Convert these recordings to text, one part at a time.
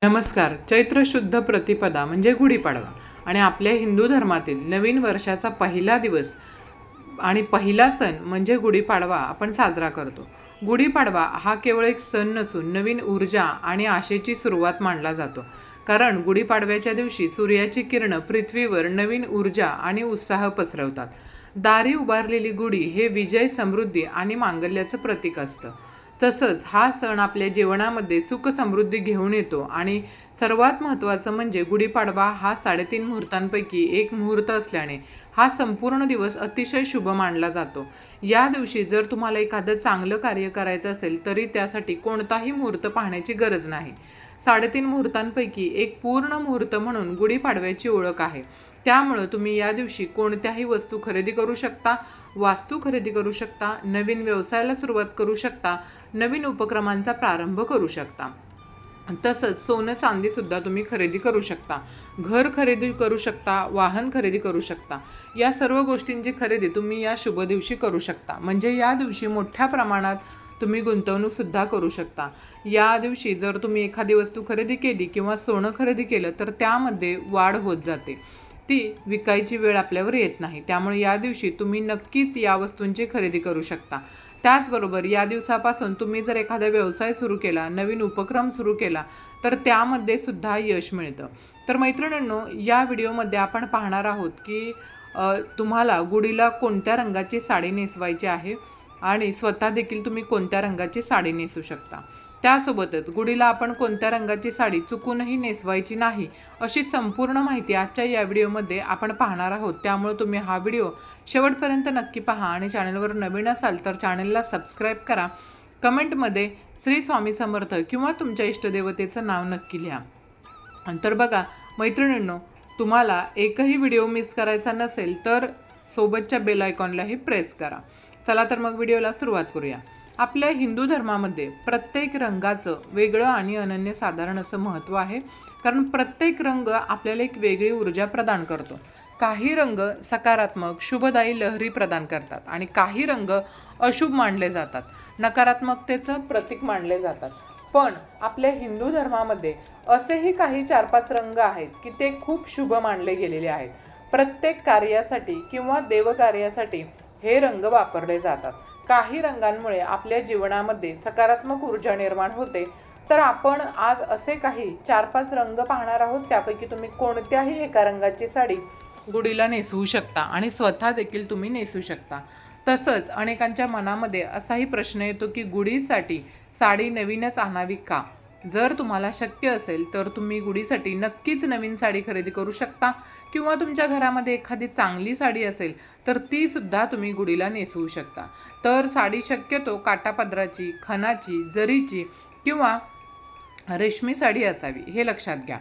नमस्कार. चैत्र शुद्ध प्रतिपदा म्हणजे गुढीपाडवा आणि आपल्या हिंदू धर्मातील नवीन वर्षाचा पहिला दिवस आणि पहिला सण म्हणजे गुढीपाडवा आपण साजरा करतो. गुढीपाडवा हा केवळ एक सण नसून नवीन ऊर्जा आणि आशेची सुरुवात मानला जातो. कारण गुढीपाडव्याच्या दिवशी सूर्याची किरणं पृथ्वीवर नवीन ऊर्जा आणि उत्साह पसरवतात. दारी उभारलेली गुढी हे विजय, समृद्धी आणि मांगल्याचं प्रतीक असतं. तसंच हा सण आपल्या जीवनामध्ये सुख समृद्धी घेऊन येतो आणि सर्वात महत्त्वाचं म्हणजे गुढीपाडवा हा 3.5 मुहूर्तांपैकी एक मुहूर्त असल्याने हा संपूर्ण दिवस अतिशय शुभ मानला जातो. या दिवशी जर तुम्हाला एखादं चांगलं कार्य करायचं असेल तरी त्यासाठी कोणताही मुहूर्त पाहण्याची गरज नाही. 3.5 मुहूर्तांपैकी एक पूर्ण मुहूर्त म्हणून गुढीपाडव्याची ओळख आहे. त्यामुळं तुम्ही या दिवशी कोणत्याही वस्तू खरेदी करू शकता, वास्तू खरेदी करू शकता, नवीन व्यवसायाला सुरुवात करू शकता, नवीन उपक्रमांचा प्रारंभ करू शकता. तसंच सोनं चांदीसुद्धा तुम्ही खरेदी करू शकता, घर खरेदी करू शकता, वाहन खरेदी करू शकता. या सर्व गोष्टींची खरेदी तुम्ही या शुभ दिवशी करू शकता. म्हणजे या दिवशी मोठ्या प्रमाणात तुम्ही गुंतवणूकसुद्धा करू शकता. या दिवशी जर तुम्ही एखादी वस्तू खरेदी केली किंवा सोनं खरेदी केलं तर त्यामध्ये वाढ होत जाते. ती विकायची वेळ आपल्यावर येत नाही. त्यामुळे या दिवशी तुम्ही नक्कीच या वस्तूंची खरेदी करू शकता. त्याचबरोबर या दिवसापासून तुम्ही जर एखादा व्यवसाय सुरू केला, नवीन उपक्रम सुरू केला तर त्यामध्ये सुद्धा यश मिळतं. तर मैत्रिणींनो, या व्हिडिओमध्ये आपण पाहणार आहोत की तुम्हाला गुढीला कोणत्या रंगाची साडी नेसवायची आहे आणि स्वतः देखील तुम्ही कोणत्या रंगाची साडी नेसू शकता. त्यासोबतच गुढीला आपण कोणत्या रंगाची साडी चुकूनही नेसवायची नाही अशी संपूर्ण माहिती आजच्या या व्हिडिओमध्ये आपण पाहणार आहोत. त्यामुळे तुम्ही हा व्हिडिओ शेवटपर्यंत नक्की पहा आणि चॅनलवर नवीन असाल तर चॅनलला सबस्क्राईब करा. कमेंटमध्ये श्री स्वामी समर्थ किंवा तुमच्या इष्टदेवतेचं नाव नक्की लिहा. तर बघा मैत्रिणींनो, तुम्हाला एकही व्हिडिओ मिस करायचा नसेल तर सोबतच्या बेल आयकॉनलाही प्रेस करा. चला तर मग व्हिडिओला सुरुवात करूया. आपल्या हिंदू धर्मामध्ये प्रत्येक रंगाचं वेगळं आणि अनन्यसाधारण असं महत्त्व आहे. कारण प्रत्येक रंग आपल्याला एक वेगळी ऊर्जा प्रदान करतो. काही रंग सकारात्मक, शुभदायी लहरी प्रदान करतात आणि काही रंग अशुभ मानले जातात, नकारात्मकतेचं प्रतीक मानले जातात. पण आपल्या हिंदू धर्मामध्ये असेही काही 4-5 रंग आहेत की ते खूप शुभ मानले गेलेले आहेत. प्रत्येक कार्यासाठी किंवा देवकार्यासाठी हे रंग वापरले जातात. काही रंगांमुळे आपल्या जीवनामध्ये सकारात्मक ऊर्जा निर्माण होते. तर आपण आज असे काही 4-5 रंग पाहणार आहोत. त्यापैकी तुम्ही कोणत्याही एका रंगाची साडी गुढीला नेसवू शकता आणि स्वतः देखील तुम्ही नेसू शकता. तसंच अनेकांच्या मनामध्ये असाही प्रश्न येतो की गुढीसाठी साडी नवीनच आणावी का? जर तुम्हाला शक्य असेल तर तुम्ही गुढीसाठी नक्कीच नवीन साडी खरेदी करू शकता किंवा तुमच्या घरामध्ये एखादी चांगली साडी असेल तर ती सुद्धा तुम्ही गुढीला नेसवू शकता. तर साडी शक्यतो काठापदराची, खणाची, जरीची किंवा रेशमी साडी असावी हे लक्षात घ्या.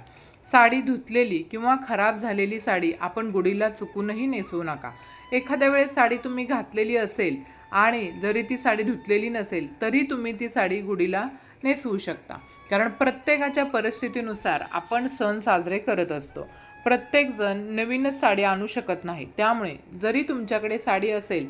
साडी धुतलेली किंवा खराब झालेली साडी आपण गुढीला चुकूनही नेसवू नका. एखाद्या वेळेस साडी तुम्ही घातलेली असेल आणि जरी ती साडी धुतलेली नसेल तरी तुम्ही ती साडी गुढीला नेसवू शकता. कारण प्रत्येकाच्या परिस्थितीनुसार आपण सण साजरे करत असतो. प्रत्येकजण नवीनच साडी आणू शकत नाही. त्यामुळे जरी तुमच्याकडे साडी असेल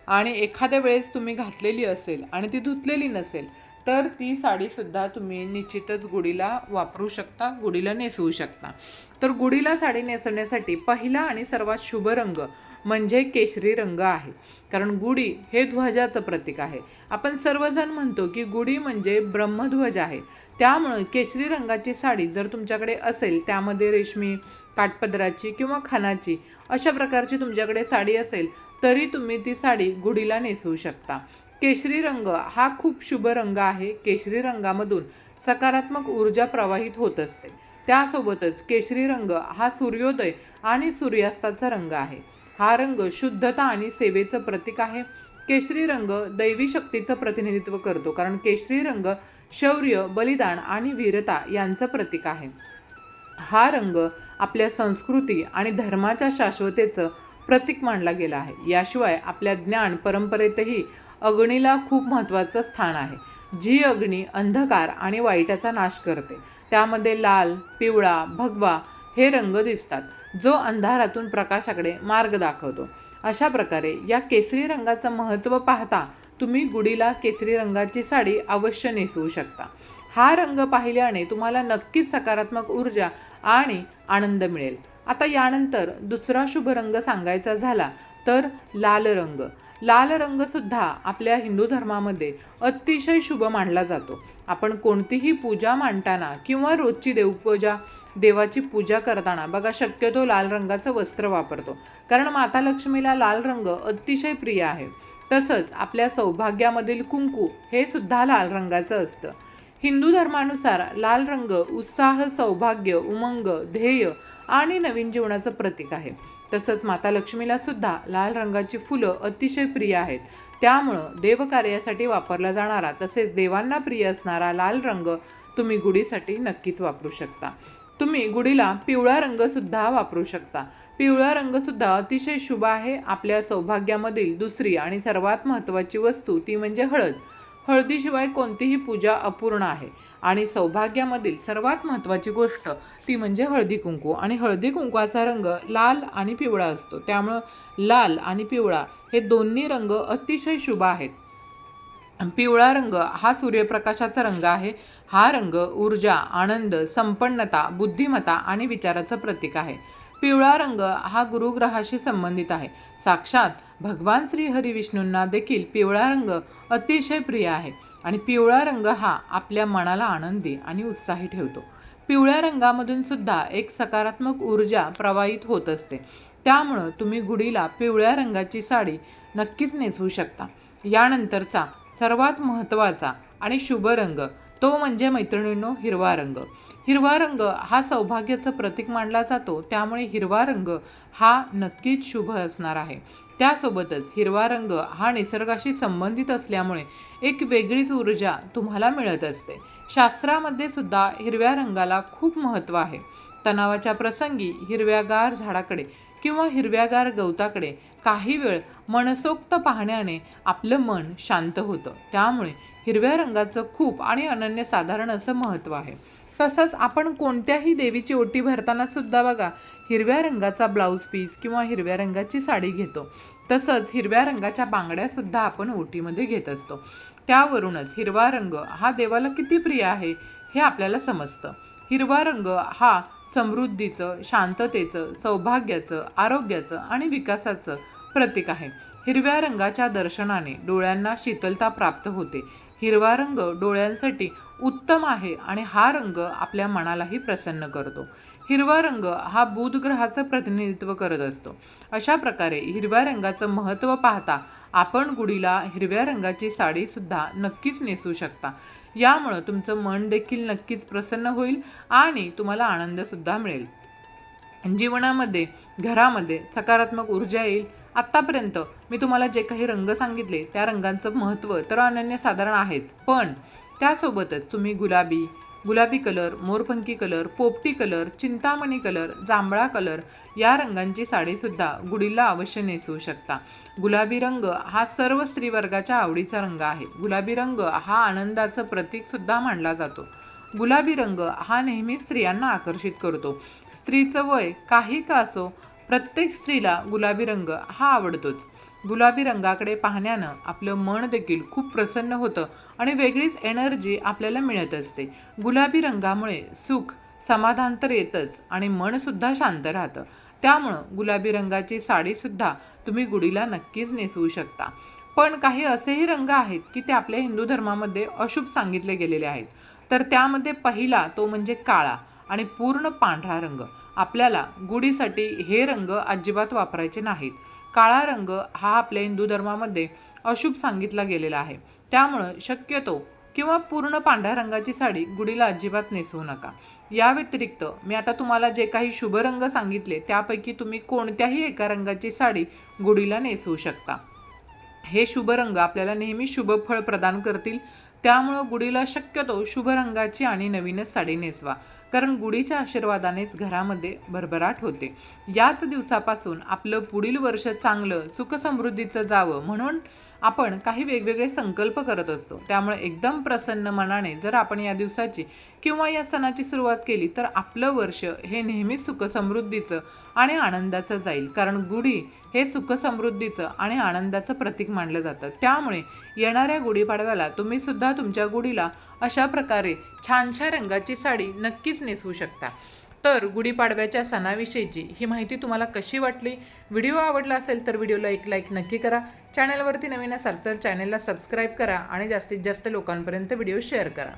आणि एखाद्या वेळेस तुम्ही घातलेली असेल आणि ती धुतलेली नसेल तर ती साडीसुद्धा तुम्ही निश्चितच गुढीला वापरू शकता, गुढीला नेसवू शकता. तर गुढीला साडी नेसवण्यासाठी पहिला आणि सर्वात शुभ रंग म्हणजे केशरी रंग आहे. कारण गुढी हे ध्वजाचं प्रतीक आहे. आपण सर्वजण म्हणतो की गुढी म्हणजे ब्रह्मध्वज आहे. त्यामुळे केशरी रंगाची साडी जर तुमच्याकडे असेल, त्यामध्ये रेशमी, काठपदराची किंवा खणाची अशा प्रकारची तुमच्याकडे साडी असेल तरी तुम्ही ती साडी गुढीला नेसवू शकता. केशरी रंग हा खूप शुभ रंग आहे. केशरी रंगामधून सकारात्मक ऊर्जा प्रवाहित होत असते. त्यासोबतच केशरी रंग हा सूर्योदय आणि सूर्यास्ताचा रंग आहे. हा रंग शुद्धता आणि सेवेचं प्रतीक आहे. केशरी रंग दैवी शक्तीचं प्रतिनिधित्व करतो. कारण केशरी रंग शौर्य, बलिदान आणि वीरता यांचं प्रतीक आहे. हा रंग आपल्या संस्कृती आणि धर्माच्या शाश्वतेचं प्रतीक मानला गेला आहे. याशिवाय आपल्या ज्ञान परंपरेतही अग्नीला खूप महत्त्वाचं स्थान आहे. जी अग्नी अंधकार आणि वाईटाचा नाश करते. त्यामध्ये लाल, पिवळा, भगवा हे रंग दिसतात, जो अंधारातून प्रकाशाकडे मार्ग दाखवतो. अशा प्रकारे या केसरी रंगाचं महत्त्व पाहता तुम्ही गुढीला केसरी रंगाची साडी अवश्य नेसवू शकता. हा रंग पाहिल्याने तुम्हाला नक्कीच सकारात्मक ऊर्जा आणि आनंद मिळेल. आता यानंतर दुसरा शुभ रंग सांगायचा झाला तर लाल रंग. लाल रंग सुद्धा आपल्या हिंदू धर्मामध्ये अतिशय शुभ मानला जातो. आपण कोणतीही पूजा मांडताना किंवा रोजची देवपूजा, देवाची पूजा करताना बघा शक्यतो लाल रंगाचं वस्त्र वापरतो, कारण माता लक्ष्मीला लाल रंग अतिशय प्रिय आहे. तसंच आपल्या सौभाग्यामधील कुंकू हे सुद्धा लाल रंगाचं असतं. हिंदू धर्मानुसार लाल रंग उत्साह, सौभाग्य, उमंग, ध्येय आणि नवीन जीवनाचं प्रतीक आहे. तसंच माता लक्ष्मीला सुद्धा लाल रंगाची फुलं अतिशय प्रिय आहेत. त्यामुळं देवकार्यासाठी वापरला जाणारा तसेच देवांना प्रिय असणारा लाल रंग तुम्ही गुढीसाठी नक्कीच वापरू शकता. तुम्ही गुढीला पिवळा रंग सुद्धा वापरू शकता. पिवळा रंग सुद्धा अतिशय शुभ आहे. आपल्या सौभाग्यामधील दुसरी आणि सर्वात महत्त्वाची वस्तू ती म्हणजे हळद. हळदीशिवाय कोणतीही पूजा अपूर्ण आहे आणि सौभाग्यामधील सर्वात महत्त्वाची गोष्ट ती म्हणजे हळदी कुंकू. आणि हळदी कुंकवाचा रंग लाल आणि पिवळा असतो. त्यामुळं लाल आणि पिवळा हे दोन्ही रंग अतिशय शुभ आहेत. पिवळा रंग हा सूर्यप्रकाशाचा रंग आहे. हा रंग ऊर्जा, आनंद, संपन्नता, बुद्धिमत्ता आणि विचाराचं प्रतीक आहे. पिवळा रंग हा गुरुग्रहाशी संबंधित आहे. साक्षात भगवान श्री हरी विष्णूंना देखील पिवळा रंग अतिशय प्रिय आहे आणि पिवळा रंग हा आपल्या मनाला आनंदी आणि उत्साही ठेवतो. पिवळ्या रंगामधून सुद्धा एक सकारात्मक ऊर्जा प्रवाहित होत असते. त्यामुळं तुम्ही गुढीला पिवळ्या रंगाची साडी नक्कीच नेसवू शकता. यानंतरचा सर्वात महत्त्वाचा आणि शुभ रंग तो म्हणजे मैत्रिणींनो हिरवा रंग. हिरवा रंग हा सौभाग्याचं प्रतीक मानला जातो. त्यामुळे हिरवा रंग हा नक्कीच शुभ असणार आहे. त्यासोबतच हिरवा रंग हा निसर्गाशी संबंधित असल्यामुळे एक वेगळीच ऊर्जा तुम्हाला मिळत असते. शास्त्रामध्ये सुद्धा हिरव्या रंगाला खूप महत्त्व आहे. तणावाच्या प्रसंगी हिरव्यागार झाडाकडे किंवा हिरव्यागार गवताकडे काही वेळ मनसोक्त पाहण्याने आपलं मन शांत होतं. त्यामुळे हिरव्या रंगाचं खूप आणि अनन्यसाधारण असं महत्त्व आहे. तसंच आपण कोणत्याही देवीची ओटी भरताना सुद्धा बघा हिरव्या रंगाचा ब्लाऊज पीस किंवा हिरव्या रंगाची साडी घेतो. तसंच हिरव्या रंगाच्या बांगड्यासुद्धा आपण ओटीमध्ये घेत असतो. त्यावरूनच हिरवा रंग हा देवाला किती प्रिय आहे हे आपल्याला समजतं. हिरवा रंग हा समृद्धीचं, शांततेचं, सौभाग्याचं, आरोग्याचं आणि विकासाचं प्रतीक आहे. हिरव्या रंगाच्या दर्शनाने डोळ्यांना शीतलता प्राप्त होते. हिरवा रंग डोळ्यांसाठी उत्तम आहे आणि हा रंग आपल्या मनालाही प्रसन्न करतो. हिरवा रंग हा बुध ग्रहाचं प्रतिनिधित्व करत असतो. अशा प्रकारे हिरव्या रंगाचं महत्त्व पाहता आपण गुढीला हिरव्या रंगाची साडीसुद्धा नक्कीच नेसू शकता. यामुळं तुमचं मन देखील नक्कीच प्रसन्न होईल आणि तुम्हाला आनंदसुद्धा मिळेल. जीवनामध्ये, घरामध्ये सकारात्मक ऊर्जा येईल. आत्तापर्यंत मी तुम्हाला जे काही रंग सांगितले त्या रंगांचं महत्त्व तर अनन्यसाधारण आहेच, पण त्यासोबतच तुम्ही गुलाबी कलर, मोरपंखी कलर, पोपटी कलर, चिंतामणी कलर, जांभळा कलर या रंगांची साडीसुद्धा गुढीला अवश्य नेसवू शकता. गुलाबी रंग हा सर्व स्त्रीवर्गाच्या आवडीचा रंग आहे. गुलाबी रंग हा आनंदाचं प्रतीकसुद्धा मानला जातो. गुलाबी रंग हा नेहमी स्त्रियांना आकर्षित करतो. स्त्रीचं वय काही का असो, प्रत्येक स्त्रीला गुलाबी रंग हा आवडतोच. गुलाबी रंगाकडे पाहण्यानं आपलं मन देखील खूप प्रसन्न होतं आणि वेगळीच एनर्जी आपल्याला मिळत असते. गुलाबी रंगामुळे सुख, समाधान तर येतच आणि मनसुद्धा शांत राहतं. त्यामुळं गुलाबी रंगाची साडीसुद्धा तुम्ही गुढीला नक्कीच नेसवू शकता. पण काही असेही रंग आहेत की ते आपल्या हिंदू धर्मामध्ये अशुभ सांगितले गेलेले आहेत. तर त्यामध्ये पहिला तो म्हणजे काळा आणि पूर्ण पांढरा रंग. आपल्याला गुढीसाठी हे रंग अजिबात वापरायचे नाहीत. काळा रंग हा आपल्या हिंदू धर्मामध्ये अशुभ सांगितला गेलेला आहे. त्यामुळं शक्यतो किंवा पूर्ण पांढऱ्या रंगाची साडी गुढीला अजिबात नेसवू नका. या व्यतिरिक्त मी आता तुम्हाला जे काही शुभ रंग सांगितले त्यापैकी तुम्ही कोणत्याही एका रंगाची साडी गुढीला नेसवू शकता. हे शुभ रंग आपल्याला नेहमी शुभ फळ प्रदान करतील. त्यामुळं गुढीला शक्यतो शुभ रंगाची आणि नवीनच साडी नेसवा, कारण गुढीच्या आशीर्वादानेच घरामध्ये भरभराट होते. याच दिवसापासून आपलं पुढील वर्ष चांगलं सुखसमृद्धीचं जावं म्हणून आपण काही वेगवेगळे संकल्प करत असतो. त्यामुळे एकदम प्रसन्न मनाने जर आपण या दिवसाची किंवा या सणाची सुरुवात केली तर आपलं वर्ष हे नेहमीच सुखसमृद्धीचं आणि आनंदाचं जाईल. कारण गुढी हे सुखसमृद्धीचं आणि आनंदाचं प्रतीक मानलं जातं. त्यामुळे येणाऱ्या गुढीपाडव्याला तुम्ही सुद्धा तुमच्या गुढीला अशा प्रकारे छानशा रंगाची साडी नक्कीच नेसवू शकता. तर गुढीपाडव्याच्या सणाविषयीची ही माहिती तुम्हाला कशी वाटली? व्हिडिओ आवडला असेल तर व्हिडिओला एक लाईक नक्की करा. चॅनलवरती नवीन असाल तर चॅनलला सबस्क्राईब करा आणि जास्तीत जास्त लोकांपर्यंत व्हिडिओ शेअर करा.